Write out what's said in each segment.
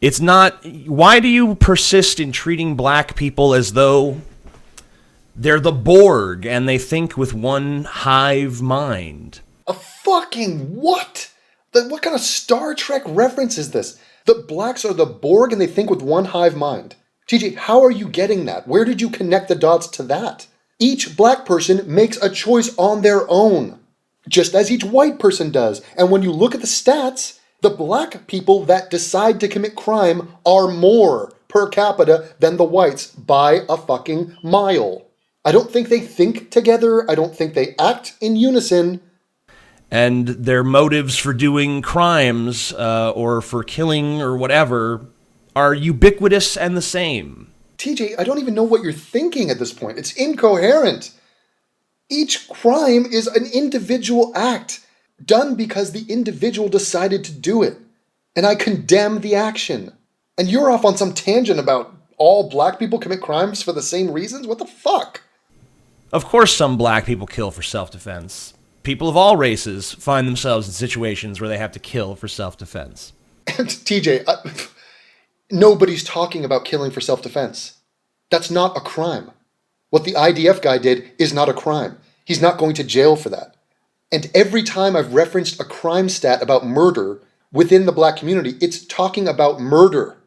It's not... Why do you persist in treating black people as though they're the Borg and they think with one hive mind? A fucking what? What kind of Star Trek reference is this? The blacks are the Borg and they think with one hive mind. TJ, how are you getting that? Where did you connect the dots to that? Each black person makes a choice on their own, just as each white person does. And when you look at the stats, the black people that decide to commit crime are more per capita than the whites by a fucking mile. I don't think they think together. I don't think they act in unison. And their motives for doing crimes or for killing or whatever are ubiquitous and the same. TJ, I don't even know what you're thinking at this point. It's incoherent. Each crime is an individual act done because the individual decided to do it. And I condemn the action. And you're off on some tangent about all black people commit crimes for the same reasons? What the fuck? Of course some black people kill for self-defense. People of all races find themselves in situations where they have to kill for self-defense. And TJ, nobody's talking about killing for self-defense. That's not a crime. What the IDF guy did is not a crime. He's not going to jail for that. And every time I've referenced a crime stat about murder within the black community, it's talking about murder,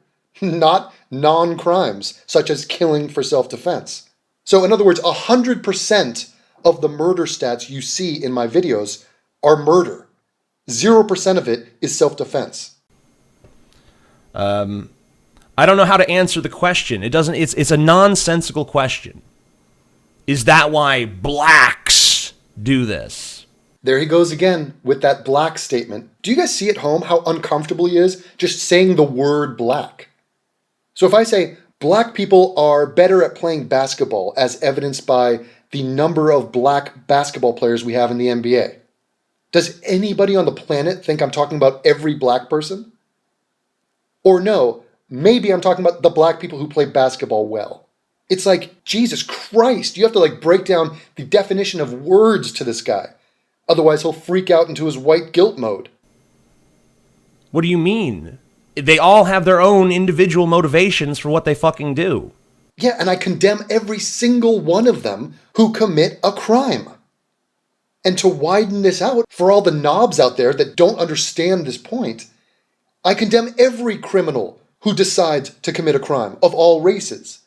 not non-crimes, such as killing for self-defense. So in other words, 100% of the murder stats you see in my videos are murder. 0% of it is self-defense. I don't know how to answer the question. It's a nonsensical question. Is that why blacks do this? There he goes again with that black statement. Do you guys see at home how uncomfortable he is just saying the word black? So if I say black people are better at playing basketball as evidenced by the number of black basketball players we have in the NBA, does anybody on the planet think I'm talking about every black person? Or no, maybe I'm talking about the black people who play basketball well. It's like, Jesus Christ, you have to break down the definition of words to this guy. Otherwise he'll freak out into his white guilt mode. What do you mean? They all have their own individual motivations for what they fucking do. Yeah, and I condemn every single one of them who commit a crime. And to widen this out for all the knobs out there that don't understand this point, I condemn every criminal who decides to commit a crime of all races.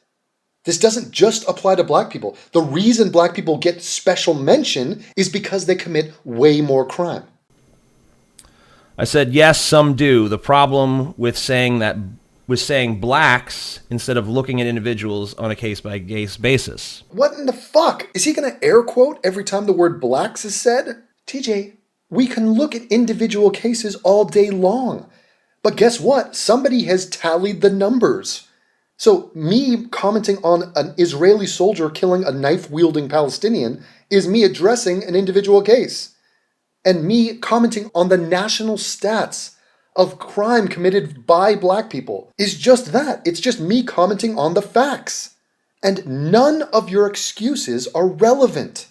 This doesn't just apply to black people. The reason black people get special mention is because they commit way more crime. I said, yes, some do. The problem with saying blacks instead of looking at individuals on a case-by-case basis. What in the fuck? Is he going to air quote every time the word blacks is said? TJ, we can look at individual cases all day long. But guess what? Somebody has tallied the numbers. So me commenting on an Israeli soldier killing a knife-wielding Palestinian is me addressing an individual case. And me commenting on the national stats of crime committed by black people is just that. It's just me commenting on the facts. And none of your excuses are relevant.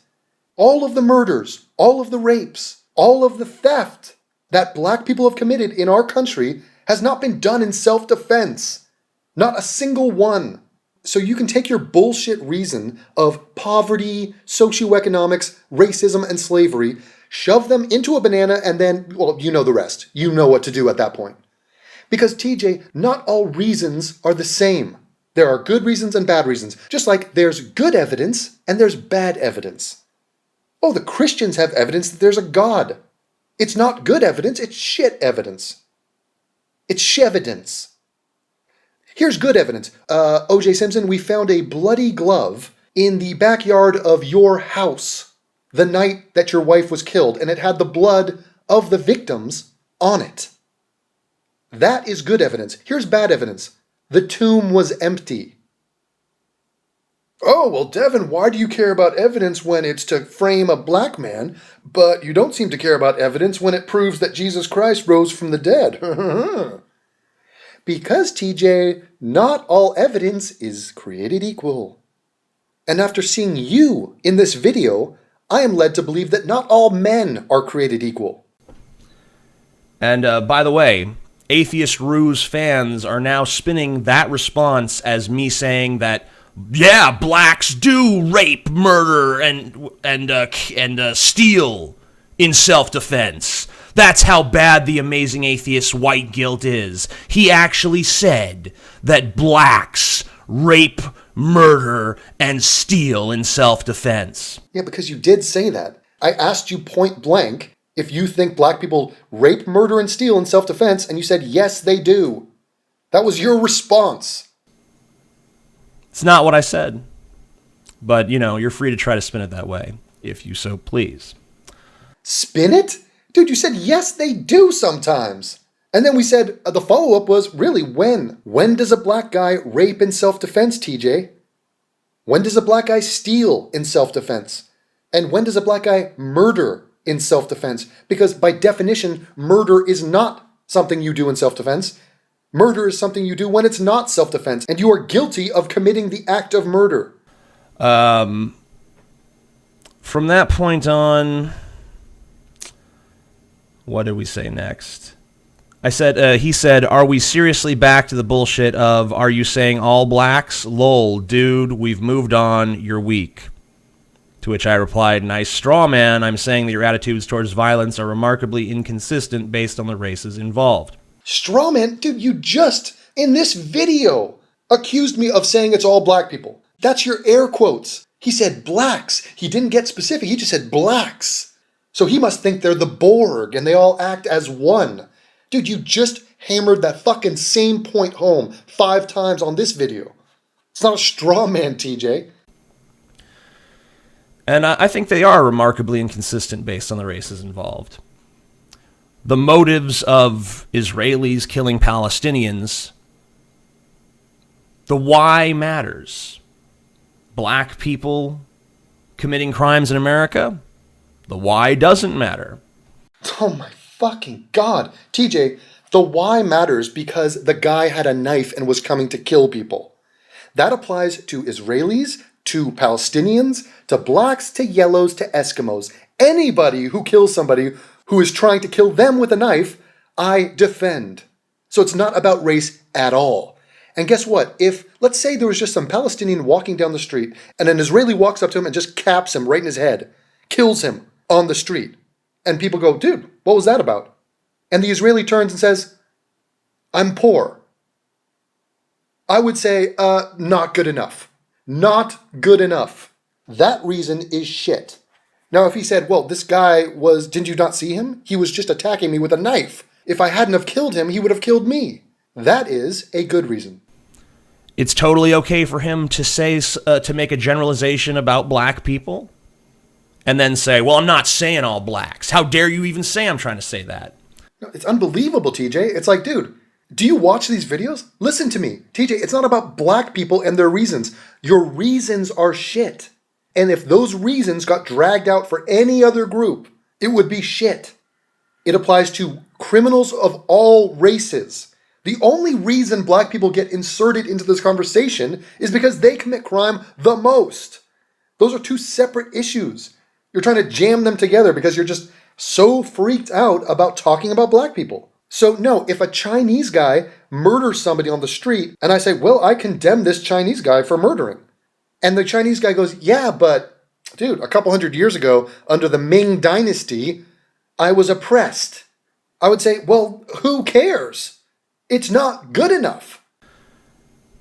All of the murders, all of the rapes, all of the theft that black people have committed in our country has not been done in self-defense. Not a single one. So you can take your bullshit reason of poverty, socioeconomics, racism, and slavery, shove them into a banana, and then, well, you know the rest. You know what to do at that point. Because TJ, not all reasons are the same. There are good reasons and bad reasons, just like there's good evidence and there's bad evidence. Oh, the Christians have evidence that there's a God. It's not good evidence, it's shit evidence. It's shevidence. Here's good evidence. O.J. Simpson, we found a bloody glove in the backyard of your house the night that your wife was killed, and it had the blood of the victims on it. That is good evidence. Here's bad evidence. The tomb was empty. Oh, well, Devin, why do you care about evidence when it's to frame a black man, but you don't seem to care about evidence when it proves that Jesus Christ rose from the dead? Because, TJ, not all evidence is created equal. And after seeing you in this video, I am led to believe that not all men are created equal. And by the way, Atheist Ruse fans are now spinning that response as me saying that, yeah, blacks do rape, murder, and steal in self-defense. That's how bad the amazing atheist white guilt is. He actually said that blacks rape, murder, and steal in self-defense. Yeah, because you did say that. I asked you point blank if you think black people rape, murder, and steal in self-defense, and you said, yes, they do. That was your response. It's not what I said. But, you're free to try to spin it that way, if you so please. Spin it? Dude, you said, yes, they do sometimes. And then we said, the follow-up was, really, when? When does a black guy rape in self-defense, TJ? When does a black guy steal in self-defense? And when does a black guy murder in self-defense? Because by definition, murder is not something you do in self-defense. Murder is something you do when it's not self-defense, and you are guilty of committing the act of murder. From that point on, what did we say next? He said, are we seriously back to the bullshit of, are you saying all blacks? Lol, dude, we've moved on, you're weak. To which I replied, nice straw man, I'm saying that your attitudes towards violence are remarkably inconsistent based on the races involved. Straw man? Dude, you just, in this video, accused me of saying it's all black people. That's your air quotes. He said blacks. He didn't get specific, he just said blacks. So he must think they're the Borg and they all act as one. Dude, you just hammered that fucking same point home 5 times on this video. It's not a straw man, TJ. And I think they are remarkably inconsistent based on the races involved. The motives of Israelis killing Palestinians, the why matters. Black people committing crimes in America, the why doesn't matter. Oh my fucking God. TJ, the why matters because the guy had a knife and was coming to kill people. That applies to Israelis, to Palestinians, to blacks, to yellows, to Eskimos. Anybody who kills somebody who is trying to kill them with a knife, I defend. So it's not about race at all. And guess what? If, let's say there was just some Palestinian walking down the street and an Israeli walks up to him and just caps him right in his head, kills him on the street, and people go, dude, what was that about? And the Israeli turns and says, I'm poor. I would say, not good enough. Not good enough. That reason is shit. Now, if he said, well, this guy didn't you not see him? He was just attacking me with a knife. If I hadn't have killed him, he would have killed me. That is a good reason. It's totally okay for him to say, to make a generalization about black people and then say, well, I'm not saying all blacks. How dare you even say I'm trying to say that? No, it's unbelievable, TJ. It's like, dude, do you watch these videos? Listen to me. TJ, it's not about black people and their reasons. Your reasons are shit. And if those reasons got dragged out for any other group, it would be shit. It applies to criminals of all races. The only reason black people get inserted into this conversation is because they commit crime the most. Those are two separate issues. You're trying to jam them together because you're just so freaked out about talking about black people. So no, if a Chinese guy murders somebody on the street and I say, well, I condemn this Chinese guy for murdering. And the Chinese guy goes, yeah, but dude, a couple hundred years ago under the Ming Dynasty, I was oppressed. I would say, well, who cares? It's not good enough.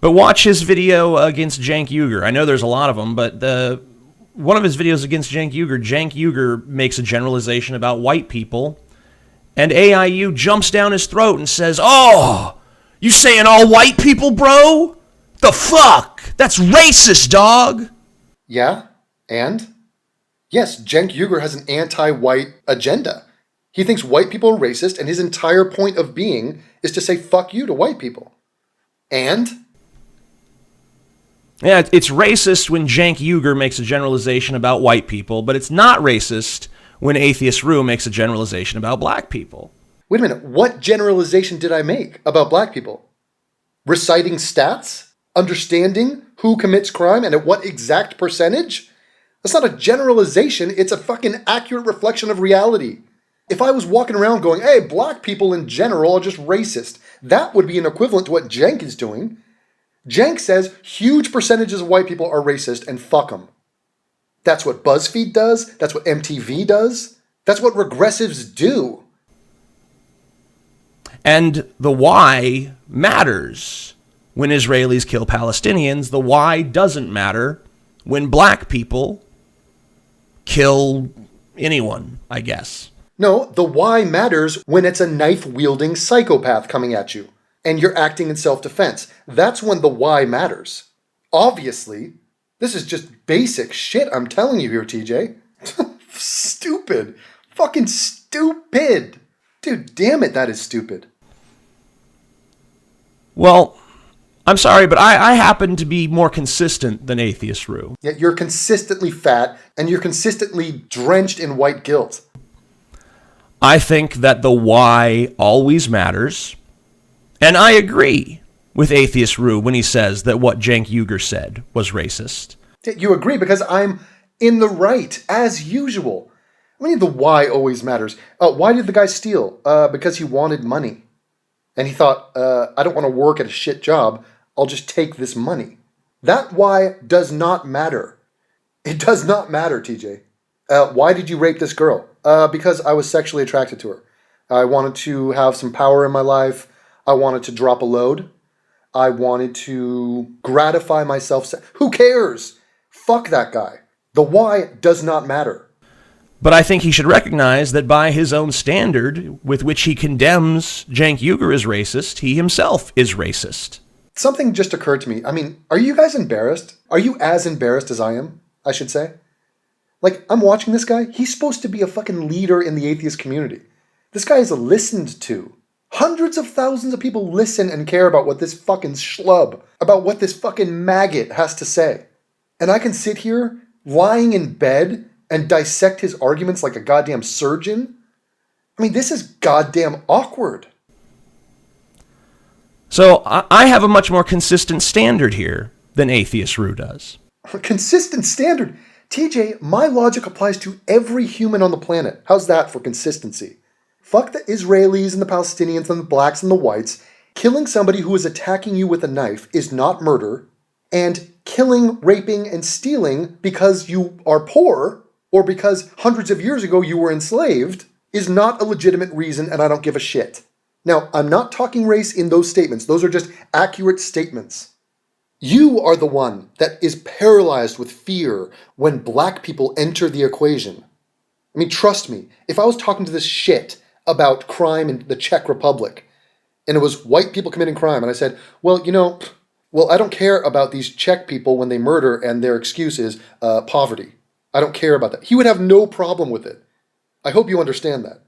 But watch his video against Cenk Uygur. I know there's a lot of them, but one of his videos against Cenk Uygur makes a generalization about white people, and AIU jumps down his throat and says, oh, you saying all white people, bro? The fuck? That's racist, dog. Yeah, and? Yes, Cenk Uygur has an anti-white agenda. He thinks white people are racist, and his entire point of being is to say fuck you to white people. And? Yeah, it's racist when Cenk Uygur makes a generalization about white people, but it's not racist when Atheist Rue makes a generalization about black people. Wait a minute, what generalization did I make about black people? Reciting stats? Understanding who commits crime and at what exact percentage? That's not a generalization, it's a fucking accurate reflection of reality. If I was walking around going, hey, black people in general are just racist, that would be an equivalent to what Cenk is doing. Cenk says huge percentages of white people are racist and fuck them. That's what BuzzFeed does. That's what MTV does. That's what regressives do. And the why matters when Israelis kill Palestinians. The why doesn't matter when black people kill anyone, I guess. No, the why matters when it's a knife-wielding psychopath coming at you, and you're acting in self-defense. That's when the why matters. Obviously, this is just basic shit I'm telling you here, TJ. Stupid. Fucking stupid. Dude, damn it, that is stupid. Well, I'm sorry, but I happen to be more consistent than Atheist Rue. Yet you're consistently fat, and you're consistently drenched in white guilt. I think that the why always matters. And I agree with Atheist Rue when he says that what Cenk Uygur said was racist. You agree because I'm in the right, as usual. I mean, the why always matters. Why did the guy steal? Because he wanted money. And he thought, I don't want to work at a shit job. I'll just take this money. That why does not matter. It does not matter, TJ. Why did you rape this girl? Because I was sexually attracted to her. I wanted to have some power in my life. I wanted to drop a load. I wanted to gratify myself. Who cares? Fuck that guy. The why does not matter. But I think he should recognize that by his own standard, with which he condemns Cenk Uygur as racist, he himself is racist. Something just occurred to me. I mean, are you guys embarrassed? Are you as embarrassed as I am, I should say? Like, I'm watching this guy. He's supposed to be a fucking leader in the atheist community. This guy is listened to. Hundreds of thousands of people listen and care about what this fucking schlub, about what this fucking maggot has to say. And I can sit here, lying in bed, and dissect his arguments like a goddamn surgeon? I mean, this is goddamn awkward. So I have a much more consistent standard here than Atheist Rue does. A consistent standard? TJ, my logic applies to every human on the planet. How's that for consistency? Fuck the Israelis and the Palestinians and the blacks and the whites. Killing somebody who is attacking you with a knife is not murder. And killing, raping, and stealing because you are poor or because hundreds of years ago you were enslaved is not a legitimate reason, and I don't give a shit. Now, I'm not talking race in those statements. Those are just accurate statements. You are the one that is paralyzed with fear when black people enter the equation. I mean, trust me, if I was talking to this shit about crime in the Czech Republic, and it was white people committing crime, and I said, well, I don't care about these Czech people when they murder and their excuse is poverty. I don't care about that. He would have no problem with it. I hope you understand that.